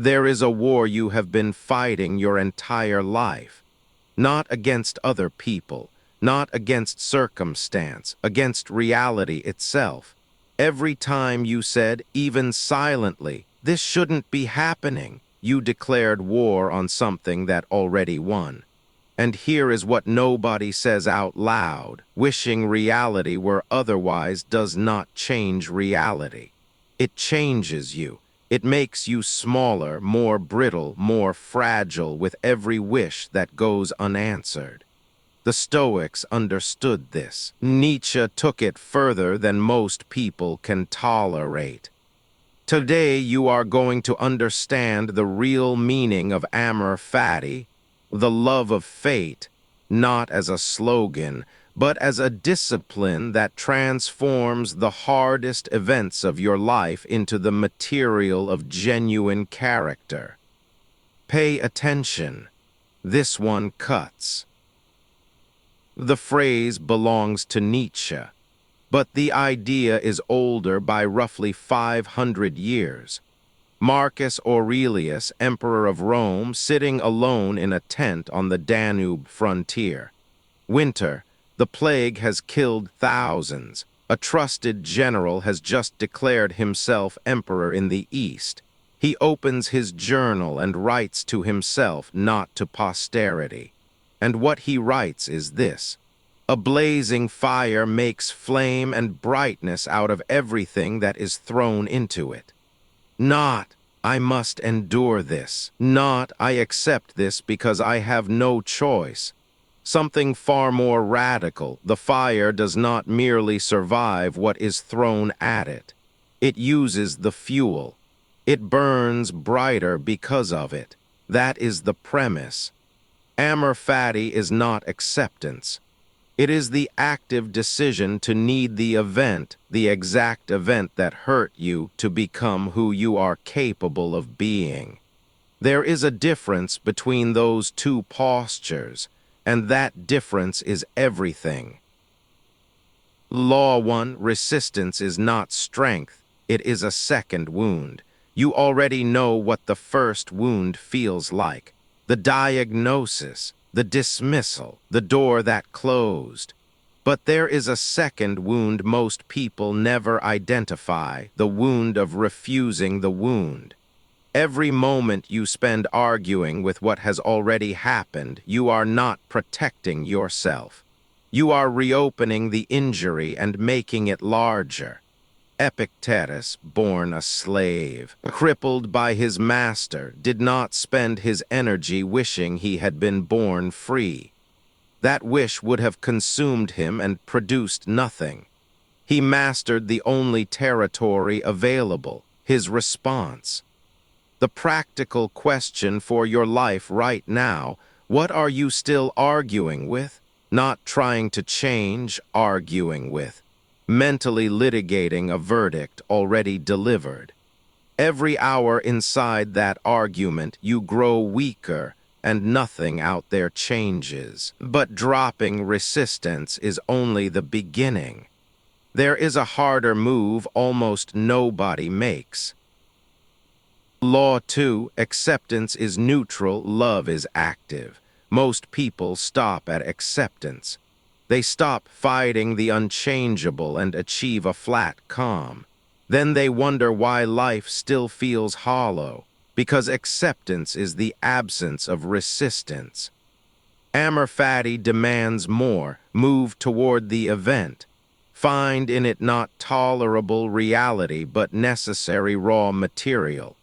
There is a war you have been fighting your entire life, not against other people, not against circumstance, against reality itself. Every time you said, even silently, this shouldn't be happening, you declared war on something that already won. And here is what nobody says out loud: wishing reality were otherwise does not change reality. It changes you. It makes you smaller, more brittle, more fragile with every wish that goes unanswered. The Stoics understood this. Nietzsche took it further than most people can tolerate. Today you are going to understand the real meaning of Amor Fati, the love of fate, not as a slogan, but as a discipline that transforms the hardest events of your life into the material of genuine character. Pay attention. This one cuts. The phrase belongs to Nietzsche, but the idea is older by roughly 500 years. Marcus Aurelius, emperor of Rome, sitting alone in a tent on the Danube frontier. Winter. The plague has killed thousands. A trusted general has just declared himself emperor in the East. He opens his journal and writes to himself, not to posterity. And what he writes is this: a blazing fire makes flame and brightness out of everything that is thrown into it. Not, I must endure this. Not, I accept this because I have no choice. Something far more radical. The fire does not merely survive what is thrown at it. It uses the fuel. It burns brighter because of it. That is the premise. Amor Fati is not acceptance. It is the active decision to need the event, the exact event that hurt you, to become who you are capable of being. There is a difference between those two postures, and that difference is everything. Law 1, resistance is not strength, it is a second wound. You already know what the first wound feels like. The diagnosis, the dismissal, the door that closed. But there is a second wound most people never identify, the wound of refusing the wound. Every moment you spend arguing with what has already happened, you are not protecting yourself. You are reopening the injury and making it larger. Epictetus, born a slave, crippled by his master, did not spend his energy wishing he had been born free. That wish would have consumed him and produced nothing. He mastered the only territory available, his response. The practical question for your life right now: what are you still arguing with? Not trying to change, arguing with. Mentally litigating a verdict already delivered. Every hour inside that argument, you grow weaker, and nothing out there changes. But dropping resistance is only the beginning. There is a harder move almost nobody makes. Law 2, acceptance is neutral, love is active. Most people stop at acceptance. They stop fighting the unchangeable and achieve a flat calm. Then they wonder why life still feels hollow, because acceptance is the absence of resistance. Amor Fati demands more, move toward the event. Find in it not tolerable reality but necessary raw material.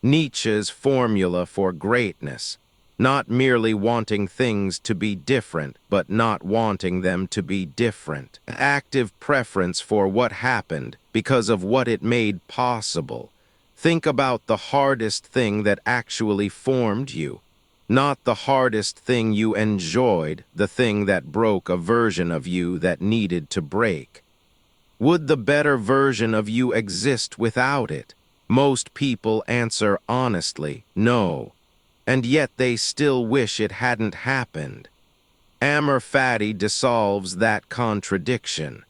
Nietzsche's formula for greatness: not merely wanting things to be different, but not wanting them to be different. Active preference for what happened because of what it made possible. Think about the hardest thing that actually formed you, not the hardest thing you enjoyed, the thing that broke a version of you that needed to break. Would the better version of you exist without it? Most people answer honestly, no. And yet they still wish it hadn't happened. Amor Fati dissolves that contradiction.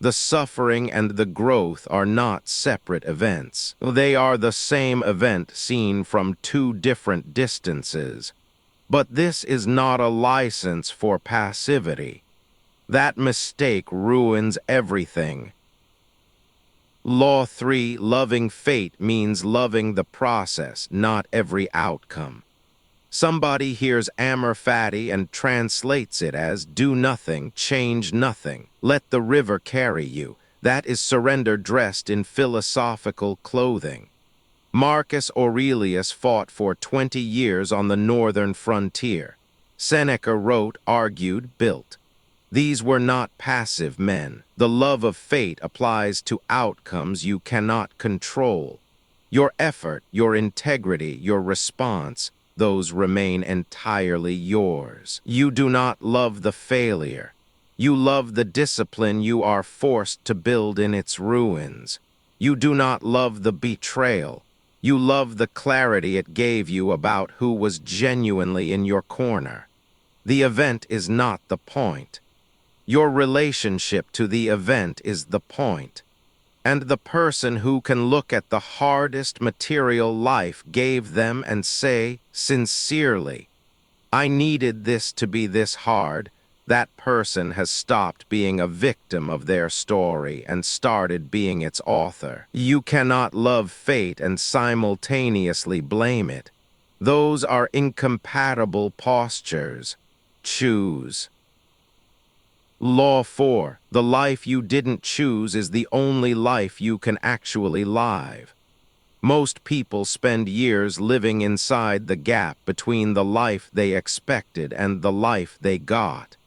The suffering and the growth are not separate events. They are the same event seen from two different distances. But this is not a license for passivity. That mistake ruins everything. Law 3, loving fate means loving the process, not every outcome. Somebody hears AMOR FATI and translates it as do nothing, change nothing, let the river carry you. That is surrender dressed in philosophical clothing. Marcus Aurelius fought for 20 years on the northern frontier. Seneca wrote, argued, built. These were not passive men. The love of fate applies to outcomes you cannot control. Your effort, your integrity, your response, those remain entirely yours. You do not love the failure. You love the discipline you are forced to build in its ruins. You do not love the betrayal. You love the clarity it gave you about who was genuinely in your corner. The event is not the point. Your relationship to the event is the point. And the person who can look at the hardest material life gave them and say, sincerely, I needed this to be this hard, that person has stopped being a victim of their story and started being its author. You cannot love fate and simultaneously blame it. Those are incompatible postures. Choose. Law 4, the life you didn't choose is the only life you can actually live. Most people spend years living inside the gap between the life they expected and the life they got.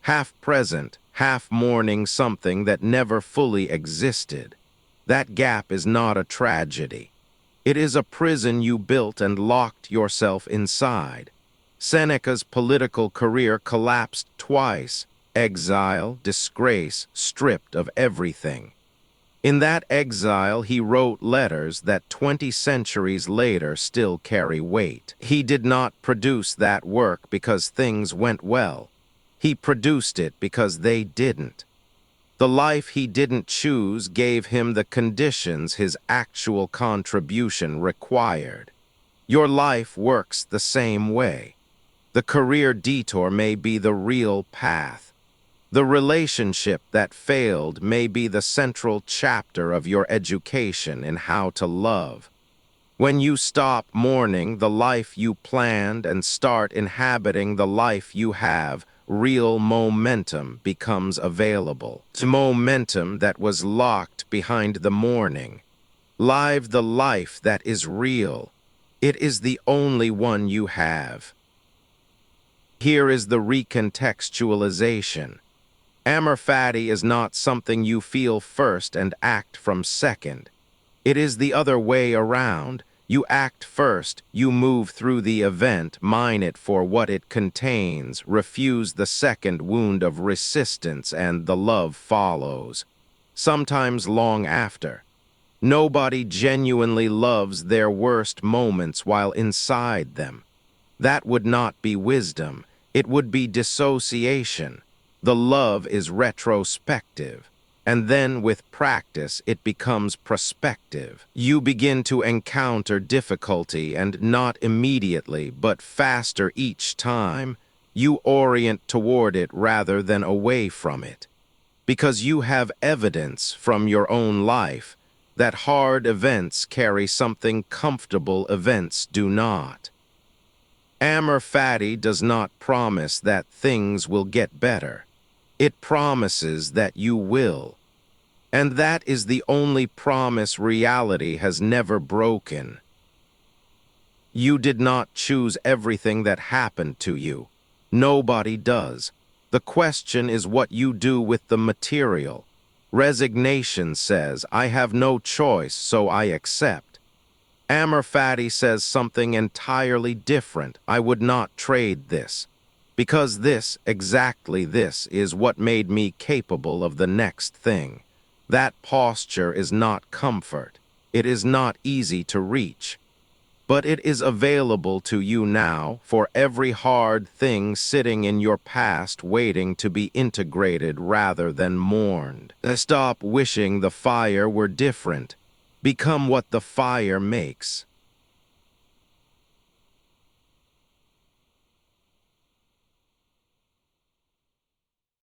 Half present, half mourning something that never fully existed. That gap is not a tragedy. It is a prison you built and locked yourself inside. Seneca's political career collapsed twice. Exile, disgrace, stripped of everything. In that exile, he wrote letters that 20 centuries later still carry weight. He did not produce that work because things went well. He produced it because they didn't. The life he didn't choose gave him the conditions his actual contribution required. Your life works the same way. The career detour may be the real path. The relationship that failed may be the central chapter of your education in how to love. When you stop mourning the life you planned and start inhabiting the life you have, real momentum becomes available. Momentum that was locked behind the mourning. Live the life that is real. It is the only one you have. Here is the recontextualization. AMOR FATI is not something you feel first and act from second. It is the other way around. You act first, you move through the event, mine it for what it contains, refuse the second wound of resistance, and the love follows. Sometimes long after. Nobody genuinely loves their worst moments while inside them. That would not be wisdom. It would be dissociation. The love is retrospective, and then with practice it becomes prospective. You begin to encounter difficulty, and not immediately, but faster each time. You orient toward it rather than away from it, because you have evidence from your own life that hard events carry something comfortable events do not. AMOR FATI does not promise that things will get better. It promises that you will. And that is the only promise reality has never broken. You did not choose everything that happened to you. Nobody does. The question is what you do with the material. Resignation says, I have no choice, so I accept. AMOR FATI says something entirely different. I would not trade this. Because this, exactly this, is what made me capable of the next thing. That posture is not comfort. It is not easy to reach. but it is available to you now for every hard thing sitting in your past waiting to be integrated rather than mourned. Stop wishing the fire were different. Become what the fire makes.